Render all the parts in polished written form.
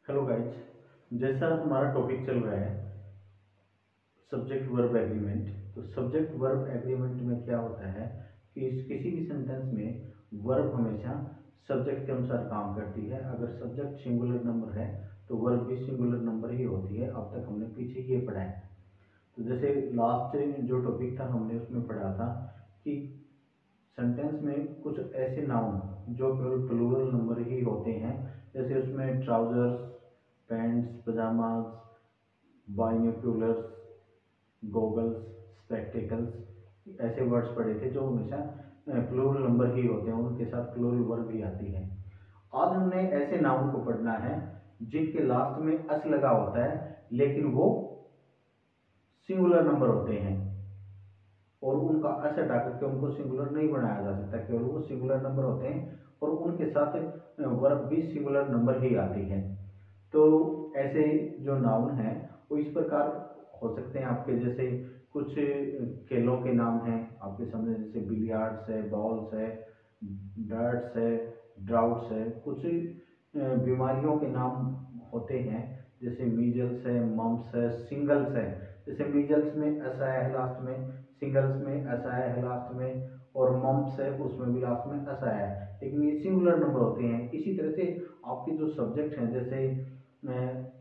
Hello guys. जैसा हमारा topic चल रहा है सब्जेक्ट वर्ब एग्रीमेंट। तो सब्जेक्ट वर्ब एग्रीमेंट में क्या होता है कि किसी भी सेंटेंस में वर्ब हमेशा सब्जेक्ट के अनुसार काम करती है। अगर सब्जेक्ट सिंगुलर नंबर है तो वर्ब भी सिंगुलर नंबर ही होती है। अब तक हमने पीछे ये पढ़ा है। तो जैसे लास्ट जो टॉपिक था हमने उसमें पढ़ा था कि सेंटेंस में कुछ ऐसे नाउन जो केवल प्लूरल नंबर ही होते हैं। जैसे उसमें trousers, pants, pyjamas, binoculars, goggles, spectacles, ऐसे वर्ड्स पढ़े थे जो हमेशा प्लूरल नंबर ही होते हैं, उनके साथ प्लूरल वर्ब भी आती है। आज हमने ऐसे नाउन को पढ़ना है जिनके लास्ट में अस लगा होता है लेकिन वो सिंगुलर नंबर होते हैं और उनका अस हटा करके उनको सिंगुलर नहीं बनाया जा सकता, केवल वो सिंगुलर नंबर होते हैं और उनके साथ वर्ब भी सिंगुलर नंबर ही आती है। तो ऐसे जो नाउन हैं वो इस प्रकार हो सकते हैं आपके, जैसे कुछ खेलों के नाम हैं आपके सामने, जैसे बिलियार्ड्स है, बॉल्स है, डर्ट्स है, ड्राउट्स है। कुछ बीमारियों के नाम होते हैं जैसे मीजल्स है, मम्स है, सिंगल्स है। जैसे मीजल्स में ऐसा है लास्ट में, सिंगल्स में ऐसा है लास्ट में, और मम्स है उसमें भी लास्ट में ऐसा है, लेकिन ये सिंगुलर नंबर होते हैं। इसी तरह से आपके जो सब्जेक्ट हैं जैसे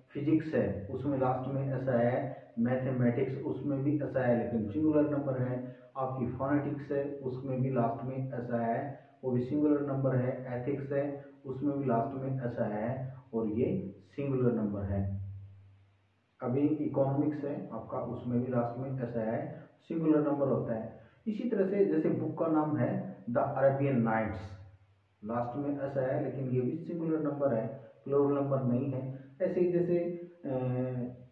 फिजिक्स है उसमें लास्ट में ऐसा है, मैथमेटिक्स उसमें भी ऐसा है लेकिन सिंगुलर नंबर है। आपकी फोनेटिक्स है उसमें भी लास्ट में ऐसा है, वो भी सिंगुलर नंबर है। एथिक्स है उसमें भी लास्ट में ऐसा है और ये सिंगुलर नंबर है। अभी इकोनॉमिक्स है आपका, उसमें भी लास्ट में ऐसा है, सिंगुलर नंबर होता है। इसी तरह से जैसे बुक का नाम है द अरेबियन नाइट्स, लास्ट में ऐसा है लेकिन ये भी सिंगुलर नंबर है, प्लूरल नंबर नहीं है। ऐसे ही जैसे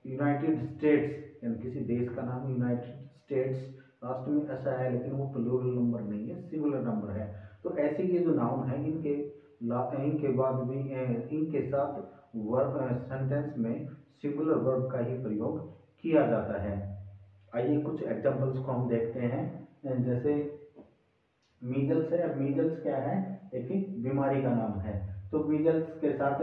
यूनाइटेड स्टेट्स, यानी किसी देश का नाम यूनाइटेड स्टेट्स, लास्ट में ऐसा है लेकिन वो प्लूरल नंबर नहीं है, सिंगुलर नंबर है। तो ऐसे ये जो नाउन है इनके बाद भी इनके साथ वर्ब सेंटेंस में सिंगुलर वर्ब का ही प्रयोग किया जाता है। आइए कुछ एग्जांपल्स को हम देखते हैं। जैसे मीजल्स है, मीजल्स क्या है, एक बीमारी का नाम है। तो मीजल्स के साथ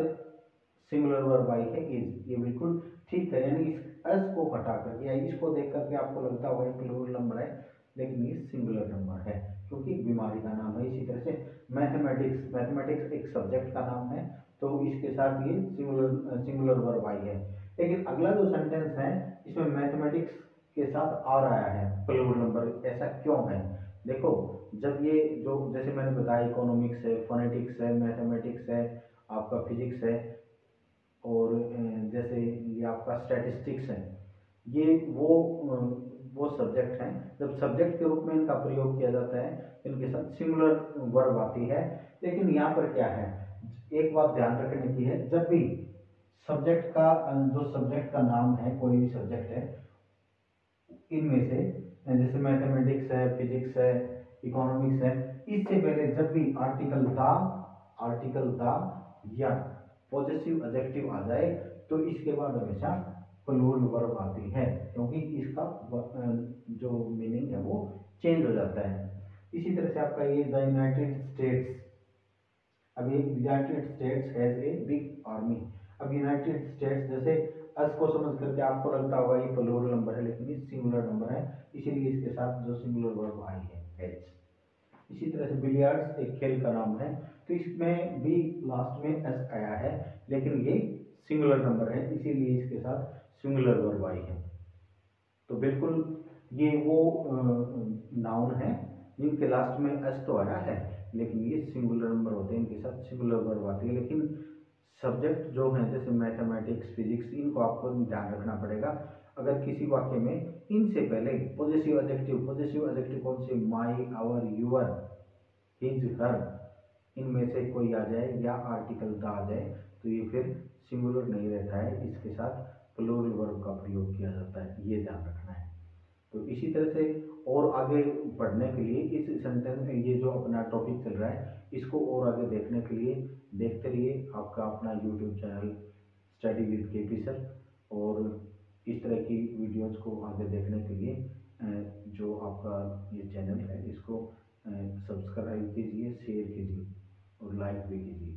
सिंगुलर वर्ब आई है इज, ये बिल्कुल ठीक है। यानी इस एस को हटाकर या इसको देख करके आपको लगता होगा प्लूरल नंबर है लेकिन ये सिंगुलर नंबर है क्योंकि बीमारी का नाम है। इसी तरह से मैथमेटिक्स, मैथमेटिक्स एक सब्जेक्ट का नाम है तो इसके साथ ये सिंगुलर वर्ब आई है। लेकिन अगला जो सेंटेंस है इसमें मैथमेटिक्स के साथ आ रहा है प्लूरल नंबर, ऐसा क्यों है? देखो, जब ये जो जैसे मैंने बताया इकोनॉमिक्स है, फोनेटिक्स है, मैथमेटिक्स है, आपका फिजिक्स है, और जैसे ये आपका स्टैटिस्टिक्स है, ये वो सब्जेक्ट हैं। जब सब्जेक्ट के रूप में इनका प्रयोग किया जाता है इनके साथ सिंगुलर वर्ब आती है। लेकिन यहाँ पर क्या है, एक बात ध्यान रखने की है, जब भी सब्जेक्ट का जो सब्जेक्ट का नाम है, कोई भी सब्जेक्ट है इनमें से, जैसे मैथमेटिक्स है, फिजिक्स है, इकोनॉमिक्स है, इससे पहले जब भी आर्टिकल द या पॉजिटिव एडजेक्टिव आ जाए तो इसके बाद हमेशा प्लूरल वर्ब आती है क्योंकि इसका जो मीनिंग है वो चेंज हो जाता है। इसी तरह से आपका ये द यूनाइटेड स्टेट्स, अब ये United states has a big army. अब यूनाइटेड स्टेट्स, जैसे अस को समझ करके आपको लगता होगा ये प्लूरल नंबर है लेकिन ये सिंगुलर नंबर है, इसीलिए इसके साथ जो सिंगुलर वर्ब आई है हैज। इसी तरह से बिलियर्ड्स एक खेल का नाम है तो इसमें भी लास्ट में एस आया है लेकिन ये सिंगुलर नंबर है, इसीलिए इसके साथ सिंगुलर वर्ब आई है। तो बिल्कुल ये वो नाउन है जिनके लास्ट में एस तो आया है लेकिन ये सिंगुलर नंबर होते हैं, इनके साथ सिंगुलर वर्ब आती है। लेकिन सब्जेक्ट जो हैं जैसे मैथमेटिक्स, फिजिक्स, इनको आपको ध्यान रखना पड़ेगा। अगर किसी वाक्य में इनसे पहले पॉजिटिव एडजेक्टिव कौन से, माई, आवर, यूअर, हिज, हर, इनमें से कोई आ जाए या आर्टिकल द आ जाए तो ये फिर सिंगुलर नहीं रहता है, इसके साथ प्लूरल वर्ब का प्रयोग किया जाता है, ये ध्यान रखना है। तो इसी तरह से और आगे बढ़ने के लिए इस सेंटेंस में ये जो अपना टॉपिक चल रहा है इसको और आगे देखने के लिए देखते रहिए आपका अपना YouTube channel study with KP sir. और इस तरह की वीडियोस को आगे देखने के लिए जो आपका ये चैनल है इसको सब्सक्राइब कीजिए, शेयर कीजिए और लाइक भी कीजिए।